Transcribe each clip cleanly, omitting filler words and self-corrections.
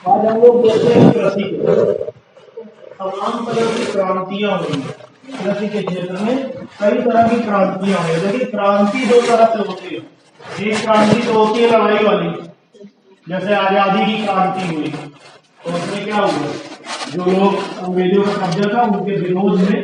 आज हम लोग देखते हैं कृषि के तमाम तरह की क्रांतियां हुई। कृषि के क्षेत्र में कई तरह की क्रांतियां हुई। देखिए क्रांति दो तरह से होती है। एक क्रांति तो होती है लड़ाई वाली, जैसे आजादी की क्रांति हुई तो उसमें क्या हुआ, जो लोग अंग्रेजों का कब्जा था उनके विरोध में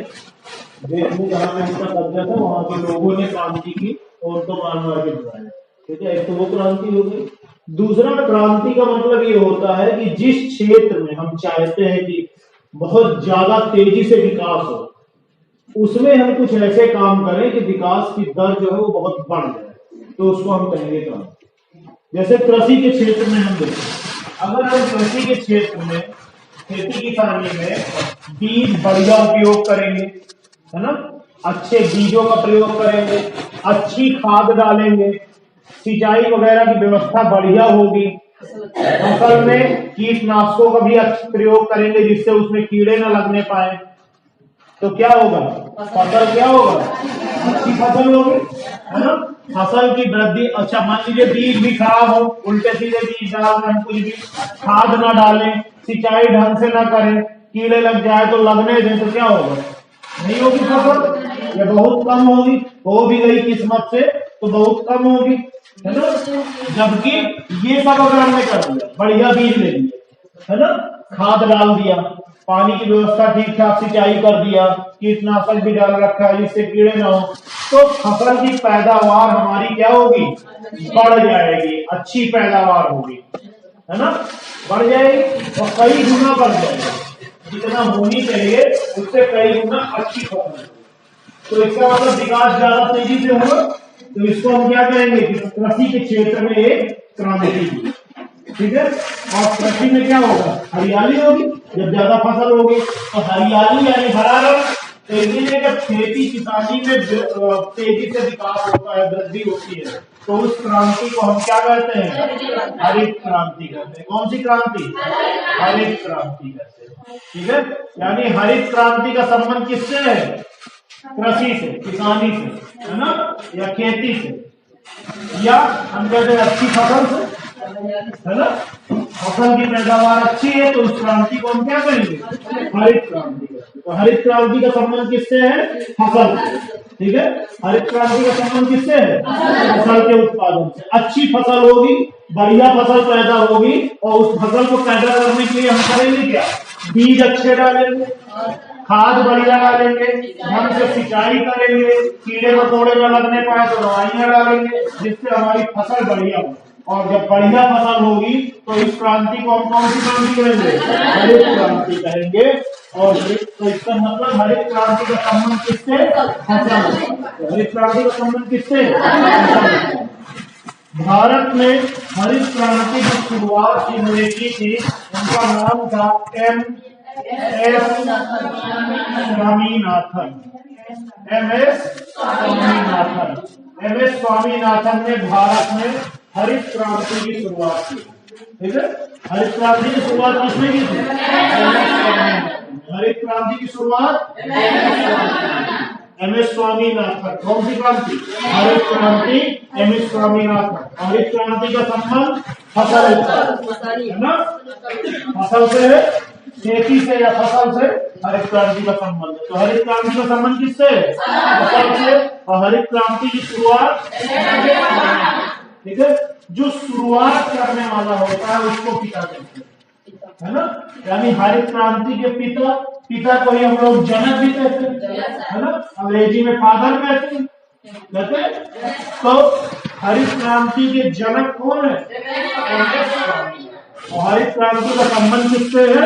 देश में जहाँ पे उनका कब्जा था वहां के लोगों ने क्रांति की और उनको मार के बुलाया। ठीक है, एक तो वो क्रांति हो गई। दूसरा क्रांति का मतलब ये होता है कि जिस क्षेत्र में हम चाहते हैं कि बहुत ज्यादा तेजी से विकास हो, उसमें हम कुछ ऐसे काम करें कि विकास की दर जो है वो बहुत बढ़ जाए, तो उसको हम कहेंगे क्रांति। जैसे कृषि के क्षेत्र में हम देखें, अगर हम कृषि के क्षेत्र में खेती किसानी में बीज बढ़िया उपयोग करेंगे, है ना, अच्छे बीजों का प्रयोग करेंगे, अच्छी खाद डालेंगे, सिंचाई वगैरह की व्यवस्था बढ़िया होगी, फसल में कीटनाशकों का भी अच्छा प्रयोग करेंगे जिससे उसमें कीड़े न लगने पाए, तो क्या होगा, फसल क्या होगा, अच्छी फसल होगी, है ना। फसल की वृद्धि, अच्छा मान लीजिए बीज भी खराब हो, उल्टे सीधे बीज डाल रहे हैं, कुछ भी खाद ना डालें, सिंचाई ढंग से ना करें, कीड़े लग जाए तो लगने दें, तो क्या होगा, नहीं होगी फसल या बहुत कम होगी, हो भी गई किस्मत से तो बहुत कम होगी, है ना। जबकि ये सब अगर हमने कर दिया, बढ़िया बीज ले लिया, है ना, खाद डाल दिया, पानी की व्यवस्था ठीक ठाक, सिंचाई कर दिया, कीटनाशक भी डाल रखा है जिससे कीड़े ना हो, तो फसल की पैदावार हमारी क्या होगी, बढ़ जाएगी, अच्छी पैदावार होगी, है ना, बढ़ जाएगी और कई गुना बढ़ जाएगी, जितना होनी चाहिए उससे कई गुना अच्छी फसल। तो इसका मतलब विकास ज्यादा तेजी से होगा, तो इसको हम क्या कहेंगे कि कृषि के क्षेत्र में एक क्रांति। ठीक है, और कृषि में क्या होगा, हरियाली होगी, जब ज्यादा फसल होगी तो हरियाली यानी हरा रंग, तेजी में जब खेती किसानी में तेजी से विकास होता है, वृद्धि होती है, तो उस क्रांति को हम क्या कहते हैं, हरित क्रांति कहते हैं। कौन सी क्रांति, हरित क्रांति कहते हैं। ठीक है, यानी हरित क्रांति का संबंध किससे है, कृषि से, किसानी से, है ना, या खेती से, या हम कहते हैं अच्छी फसल से, है ना। फसल की पैदावार अच्छी है तो उस क्रांति को हम क्या कहेंगे, हरित क्रांति। तो हरित क्रांति का संबंध किससे है, फसल से। ठीक है, हरित क्रांति का संबंध किससे है, फसल के उत्पादन से। अच्छी फसल होगी, बढ़िया फसल पैदा होगी, और उस फसल को पैदा करने के लिए हम करेंगे क्या, बीज अच्छे डालेंगे, खाद बढ़िया डालेंगे, ढंग से सिंचाई करेंगे, कीड़े मकोड़े न लगने पाए तो दवाइयां डालेंगे, जिससे हमारी फसल बढ़िया हो। और जब बढ़िया फसल होगी तो इस क्रांति को हम कौन सी क्रांति कहेंगे, हरित क्रांति कहेंगे। और तो इसका मतलब हरित क्रांति का संबंध किससे, फसल। हरित क्रांति का संबंध किससे, भारत में हरित क्रांति की शुरुआत जिन्होंने की थी उनका नाम था MS. Swaminathan. MS. Swaminathan. MS. Swaminathan ने भारत में हरित क्रांति की शुरुआत की। ठीक है, हरित क्रांति की शुरुआत किसने की थी, हरित क्रांति की शुरुआत एम.एस. स्वामीनाथन। कौन सी क्रांति, हरित क्रांति, एम.एस. स्वामीनाथन। हरित क्रांति का संबंध फसल है ना, फसल से, खेती से या फसल से हरित क्रांति का संबंध है। तो हरित क्रांति का संबंध किससे है, फसल से, और हरित क्रांति की शुरुआत, ठीक है, जो शुरुआत करने वाला होता है उसको पिता कहते हैं, है ना। यानी हरित क्रांति के पिता को ही हम लोग जनक भी कहते हैं, है ना, अंग्रेजी में फादर कहते हैं। तो हरित क्रांति के जनक कौन है, और हरित क्रांति का संबंध किससे है,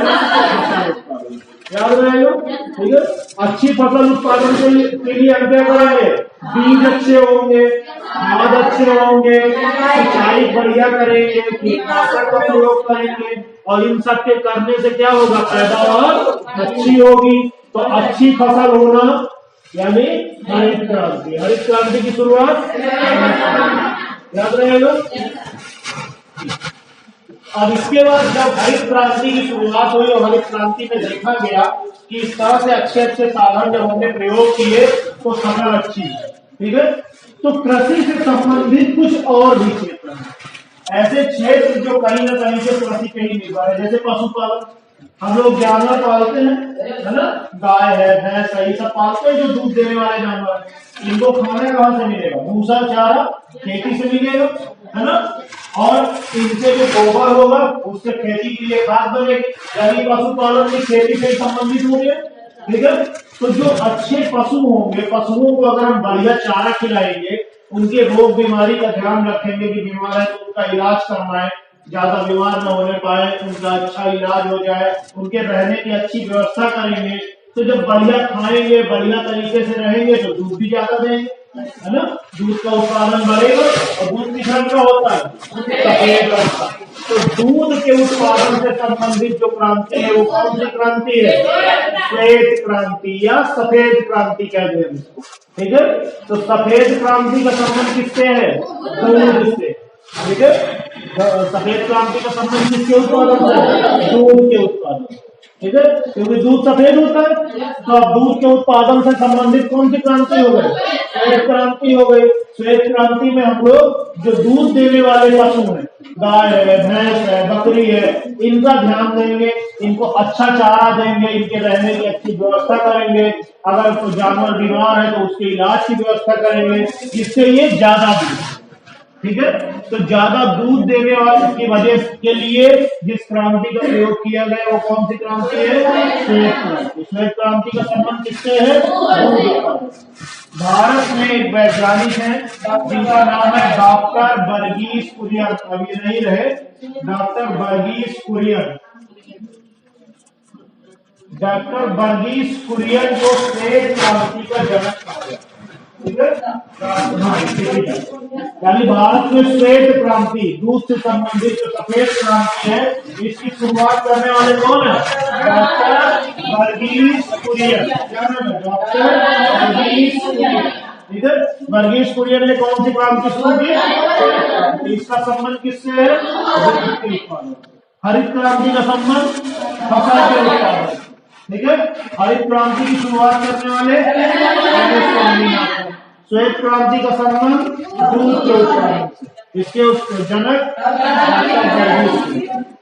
याद रहेगा। ठीक है, अच्छी फसल उत्पादन के लिए हम क्या करेंगे, बीज अच्छे होंगे, खाद अच्छे होंगे, सिंचाई बढ़िया करेंगे, कीटनाशक का प्रयोग करेंगे, और इन सब के करने से क्या होगा, पैदावार अच्छी होगी। तो अच्छी फसल होना यानी हरित क्रांति। हरित क्रांति की शुरुआत याद रहेगा। अब इसके बाद जब हरित क्रांति की शुरुआत हुई और हरित क्रांति में देखा गया कि इस तरह से अच्छे अच्छे साधन जब हमने प्रयोग किए तो फसल अच्छी है। ठीक है, तो कृषि से संबंधित कुछ और भी क्षेत्र हैं। ऐसे क्षेत्र जो कहीं ना कहीं से कृषि पे ही निर्भर है, जैसे पशुपालन, हम लोग जानवर पालते हैं, है ना, गाय है, भैंस है, ये सब पालते हैं जो दूध देने वाले जानवर हैं। इनको खाना कहाँ से मिलेगा? भूसा चारा खेती से मिलेगा, है ना, और इनसे जो गोबर होगा उससे खेती के लिए खाद बनेगी, यानी पशुपालन की खेती से संबंधित हो गया। ठीक है, तो जो अच्छे पशु होंगे, पशुओं को अगर हम बढ़िया चारा खिलाएंगे, उनके रोग बीमारी का ध्यान रखेंगे कि बीमार है तो उनका इलाज करना है, ज्यादा बीमार न होने पाए, उनका अच्छा इलाज हो जाए, उनके रहने की अच्छी व्यवस्था करेंगे, तो जब बढ़िया खाएंगे, बढ़िया तरीके से रहेंगे तो दूध भी ज्यादा देंगे, है ना, दूध का उत्पादन बढ़ेगा। और दूध किस रंग का होता है? सफेद रंग का। तो दूध के उत्पादन से संबंधित जो क्रांति है वो कौन सी क्रांति है? श्वेत क्रांति या सफेद क्रांति कहते हैं इसको। ठीक है, तो सफेद क्रांति का संबंध किससे है? दूध से। ठीक है, सफेद क्रांति का संबंध किसके उत्पादन से? दूध के उत्पादन। ठीक है, क्योंकि दूध सफेद होता है, तो अब दूध के उत्पादन से संबंधित कौन सी क्रांति हो गई? श्वेत क्रांति हो गई। श्वेत क्रांति में हम लोग जो दूध देने वाले पशु हैं, गाय है, भैंस है, बकरी है, इनका ध्यान देंगे, इनको अच्छा चारा देंगे, इनके रहने की अच्छी व्यवस्था करेंगे, अगर कोई जानवर बीमार है तो उसके इलाज की व्यवस्था करेंगे, जिससे ये ज्यादा दूध। ठीक है, तो ज्यादा दूध देने वाले की वजह के लिए जिस क्रांति का प्रयोग किया गया वो कौन सी क्रांति है? श्वेत क्रांति। श्वेत क्रांति का संबंध किससे है? भारत में एक वैज्ञानिक है जिनका नाम है डॉक्टर वर्गीस कुरियन। अभी नहीं रहे, डॉक्टर वर्गीस कुरियन। डॉक्टर वर्गीस कुरियन को श्वेत क्रांति का जनक कहा गया। यानी भारत में श्वेत क्रांति, दूध से संबंधित जो सफेद क्रांति है, इसकी शुरुआत करने वाले कौन है? डॉक्टर वर्गीस कुरियन। क्या नाम है? डॉक्टर वर्गीस कुरियन। ठीक है, वर्गीस कुरियन ने कौन सी क्रांति शुरू की? इसका संबंध किससे है? दूध के उत्पादन। हरित क्रांति का संबंध फसल के उत्पादन। ठीक है, हरित क्रांति की शुरुआत करने वाले श्वेत क्रांति का संबंध दूध के उत्पादन से, इसके जनक।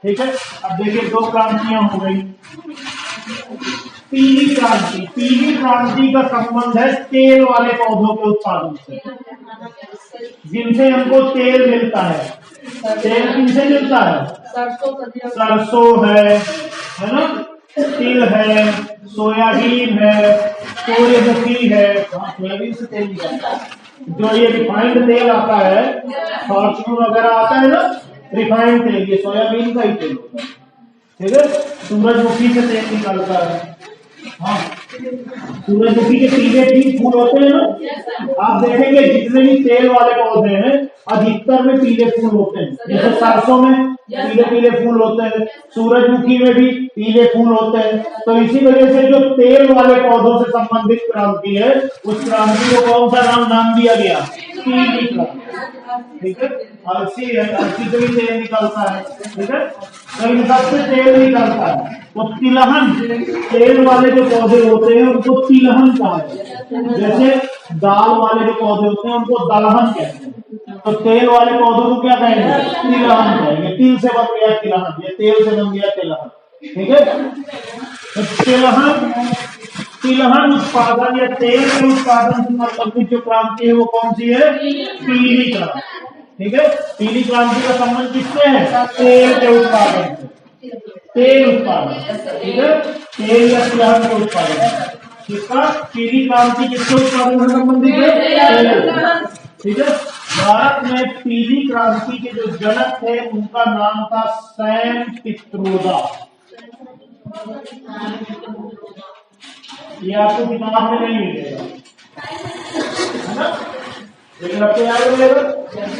ठीक है, अब देखिए दो क्रांतियां हो गई। पीली क्रांति। पीली क्रांति का संबंध है तेल वाले पौधों के उत्पादन से, जिनसे हमको तेल मिलता है। तेल किनसे मिलता है? सरसों है ना, तिल है, सोयाबीन है, सूर्यमुखी है। सोयाबीन से तेल निकलता है। जो ये रिफाइंड तेल आता है, फॉर्च्यून वगैरह आता है ना, रिफाइंड तेल, ये सोयाबीन का ही तेल होता है। ठीक है, सूरजमुखी से तेल निकलता है। हाँ, सूरजमुखी के पीले तीन फूल होते हैं ना, आप देखेंगे जितने भी तेल वाले पौधे हैं अधिकतर में पीले फूल होते हैं। जैसे सरसों में पीले पीले फूल होते हैं, सूरजमुखी में भी पीले फूल होते हैं। तो इसी वजह से जो तेल वाले पौधों से संबंधित क्रांति है, उस क्रांति को कौन सा नाम दिया गया? पीली क्रांति। ठीक है, अलसी है, अलसी से भी तेल निकलता है। ठीक है, तो इन सबसे तेल निकलता है। तो तिलहन, तेल वाले जो पौधे होते हैं उनको तिलहन कहा है। जैसे दाल वाले जो पौधे होते हैं उनको दलहन कहते हैं, तो तेल वाले पौधों को क्या कहेंगे? तिलहन कहेंगे। तिल से बन गया तिलहन, ये तेल से बन गया तिलहन। ठीक है, तो तिलहन उत्पादन या तेल के उत्पादन से संबंधित जो क्रांति है वो कौन सी है? पीली क्रांति। ठीक है, पीली क्रांति का संबंध किससे है? तेल के उत्पादन से। तेल उत्पादन। ठीक है, तेल या तिलहन के उत्पादन। किसका? पीली क्रांति किसके उत्पादन से संबंधित है? ठीक है, भारत में पीली क्रांति के जो जनक थे उनका नाम था सैम पित्रोदा। ये आपको किताब में नहीं मिलेगा, है ना, लेकिन आपको याद रहेगा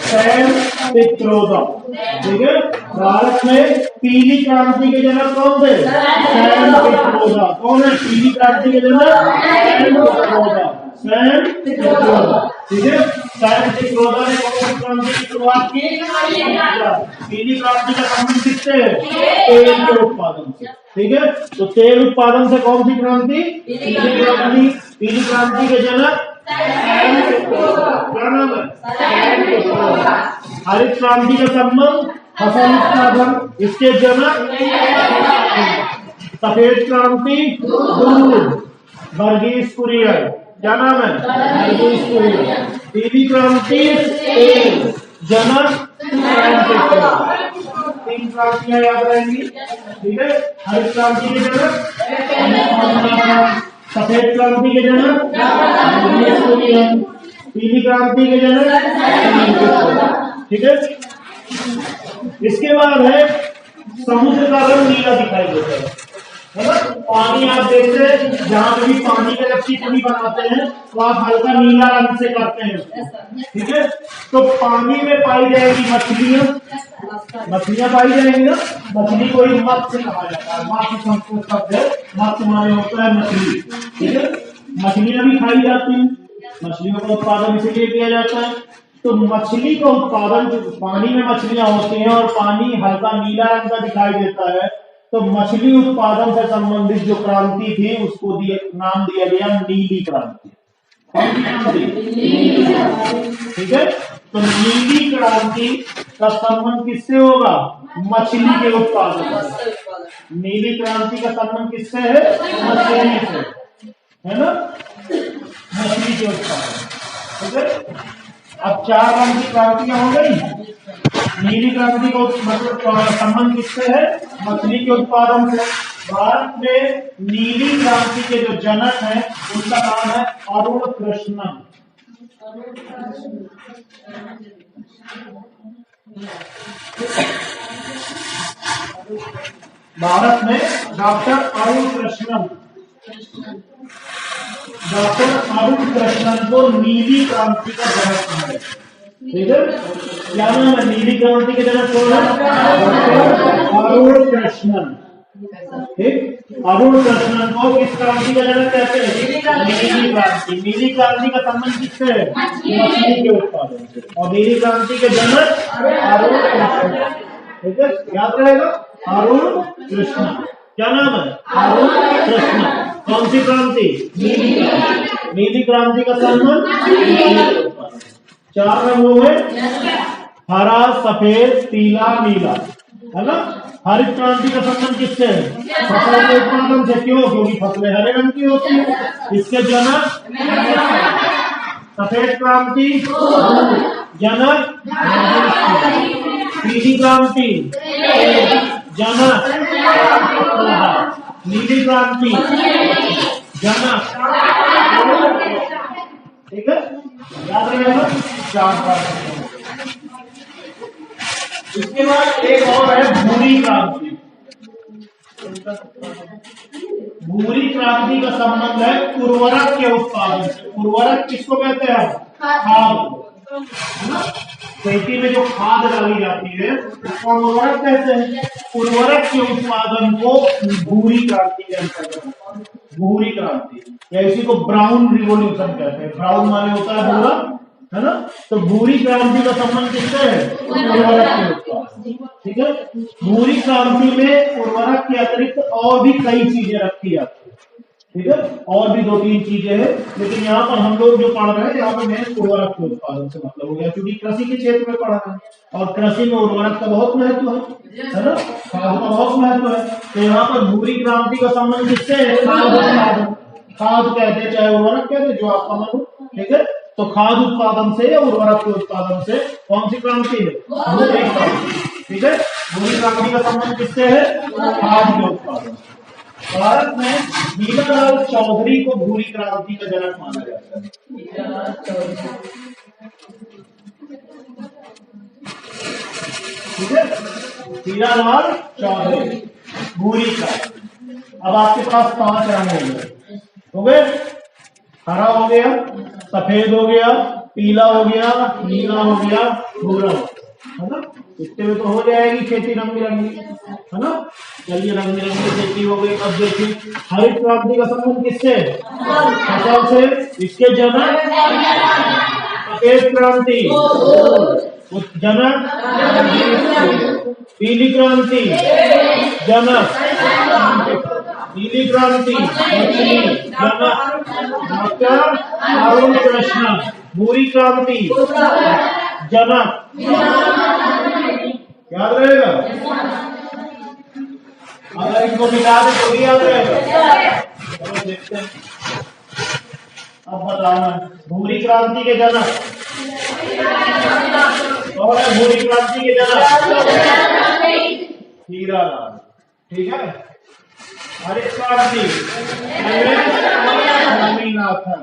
सैम पित्रोदा। ठीक है, भारत में पीली क्रांति के जनक कौन थे? सैम पित्रोदा। कौन है पीली क्रांति के जनक? सैम पित्रोदा। सैम पित्रोदा। ठीक है, सैम पित्रोदा ने कौन सी क्रांति की शुरुआत की? पीली क्रांति का संबंध किससे है? तेल के उत्पादन से। ठीक है, तो तेल उत्पादन से कौन सी क्रांति? पीली क्रांति। पीली क्रांति के जनक क्या नाम है? हरित क्रांति का संबंध फसल उत्पादन, इसके जनक सफेद क्रांति दूध, वर्गीस कुरियन, क्या नाम है? वर्गीस कुरियन। पीली क्रांति तेल, जनक तीन क्रांतियां याद रहेंगी, ठीक है। हरित क्रांति के जनक, सफेद क्रांति के जनक, पीली क्रांति के जनक, ठीक है। इसके बाद है समुद्र का रंग नीला दिखाई देता है ना। पानी आप देखते हैं, जहां भी पानी का जब चिकनी बनाते हैं तो आप हल्का नीला रंग से करते हैं, ठीक है। तो पानी में पाई जाएगी मछलियां, मछलियां पाई जाएंगी ना। मछली को ही मत्स्य कहा जाता है, मत्स्य संस्कृत शब्द है, मत्स्य माने होता है मछली, ठीक है। मछलियां भी खाई जाती हैं, मछलियों का उत्पादन इसलिए किया जाता है। तो मछली का उत्पादन, जो पानी में मछलियां होती हैं और पानी हल्का नीला रंग का दिखाई देता है, तो मछली उत्पादन से संबंधित जो क्रांति थी उसको नाम दिया गया नीली क्रांति। ठीक है। तो नीली क्रांति का संबंध किससे होगा? मछली के उत्पादन से। नीली क्रांति का संबंध किससे है? मछली से, है ना, मछली के उत्पादन। ठीक है। अब 4 रंग की क्रांतियां हो गई। नीली क्रांति का मतलब संबंध किससे है? मछली के उत्पादन से। भारत में नीली क्रांति के जो जनक हैं उनका नाम है अरुण कृष्णन। भारत में डॉक्टर अरुण कृष्णन को नीली क्रांति का जनक कहा है, ठीक है। क्या नाम है? नीली क्रांति के जनक कौन है? अरुण कृष्णन। ठीक। अरुण कृष्णन को किस क्रांति का जनक कहते हैं? नीली क्रांति। नीली क्रांति का संबंध किससे है? मछली के उत्पादन से। और नीली क्रांति के जनक अरुण कृष्णन, ठीक है, याद रहेगा। अरुण कृष्णन, क्या नाम है? अरुण कृष्णन। कौन सी क्रांति? नीली क्रांति। नीली क्रांति का संबंध 4 रंग हुए, हरा, सफेद, पीला, नीला, है ना। हरित क्रांति का संबंध किससे है? फसल के उत्पादन से। क्यों? क्योंकि फसलें हरे रंग की होती है। इसके जनक सफेद क्रांति, जनक पीली क्रांति, जनक नीली क्रांति, जनक, ठीक है, याद रहेगा। 4 बार। इसके बाद एक और है भूरी क्रांति। भूरी क्रांति का संबंध है उर्वरक के उत्पादन से। उर्वरक किसको कहते हैं? खाद, है ना। खेती में जो खाद डाली जाती है उसको उर्वरक कहते हैं। उर्वरक के उत्पादन को भूरी क्रांति के अंतर्गत, भूरी क्रांति या इसी को ब्राउन रिवोल्यूशन कहते हैं। ब्राउन माने होता है भूरा, है ना। तो भूरी क्रांति का संबंध किससे है? उर्वरक के उत्पादन, ठीक है। भूरी क्रांति में उर्वरक के अतिरिक्त और भी कई चीजें रखी जाती है, ठीक है। और भी 2-3 चीजें हैं, लेकिन यहाँ पर हम लोग जो पढ़ रहे हैं यहाँ पर मेन उर्वरक के उत्पादन से मतलब हो गया, क्योंकि कृषि के क्षेत्र में पढ़ा है और कृषि में उर्वरक का बहुत महत्व है ना, खाद का बहुत महत्व है। तो यहाँ पर भूरी क्रांति का संबंध किससे है? खाद कहते चाहे उर्वरक कहते, जो आपका मन हो, ठीक है। तो खाद उत्पादन से या उर्वरक के उत्पादन से कौन सी क्रांति है? भूरी क्रांति, ठीक है। भूरी क्रांति का संबंध किससे है? खाद के उत्पादन। भारत में हीरालाल चौधरी को भूरी क्रांति का जनक माना जाता है। ठीक है, हीरालाल चौधरी, भूरी क्रांति। अब आपके पास 5 रंग हो गए, हरा हो गया, सफेद हो गया, पीला हो गया, नीला हो गया, भूरा हो गया, है ना। इसके में तो हो जाएगी खेती रंग बिरंगी, है ना। चलिए रंग बिरंगी खेती हो गई। अब देखिए हरित क्रांति का संबंध किससे? फसल से। इसके जनक सफेद क्रांति, जनक पीली क्रांति, जनक नीली क्रांति, जनक डॉक्टर अरुण कृष्णन। भूरी क्रांति, जनक याद रहेगा? अगर इनको मिला दे तो भी याद रहेगा। चलो देखते हैं। अब बताना भूरी क्रांति के जनक कौन है? भूरी क्रांति के जनक हीरालाल। ठीक है। हरित क्रांति एमएस स्वामीनाथन।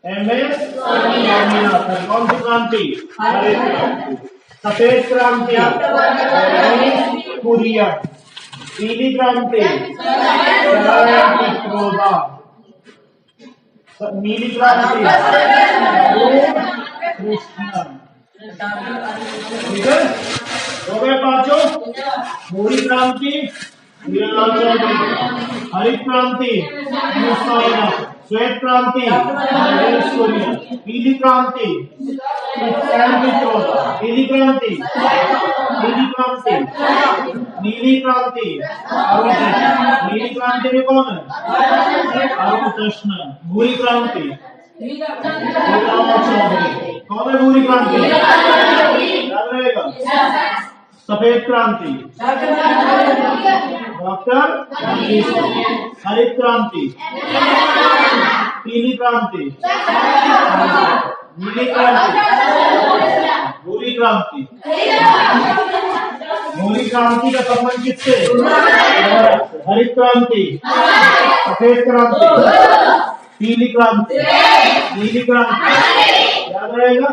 एमएस स्वामीनाथन। कौन सी क्रांति? हरित क्रांति। सफेद क्रांति कुरियन। पीली क्रांति पित्रोदा। नीली क्रांति कृष्णन। ठीक है, हो गए पांचों। भूरी क्रांति हीरालाल चौधरी। हरित क्रांति श्वेत क्रांति पीली क्रांति पीली क्रांति नीली क्रांति नीली क्रांति में कौन है? अरुण कृष्ण। भूरी क्रांति कौन है? भूरी क्रांति याद रहेगा। सफेद क्रांति डॉक्टर। हरित क्रांति पीली क्रांति नीली क्रांति भूरी क्रांति। भूरी क्रांति का संबंध किससे? हरित क्रांति सफेद क्रांति पीली क्रांति नीली क्रांति याद रहेगा।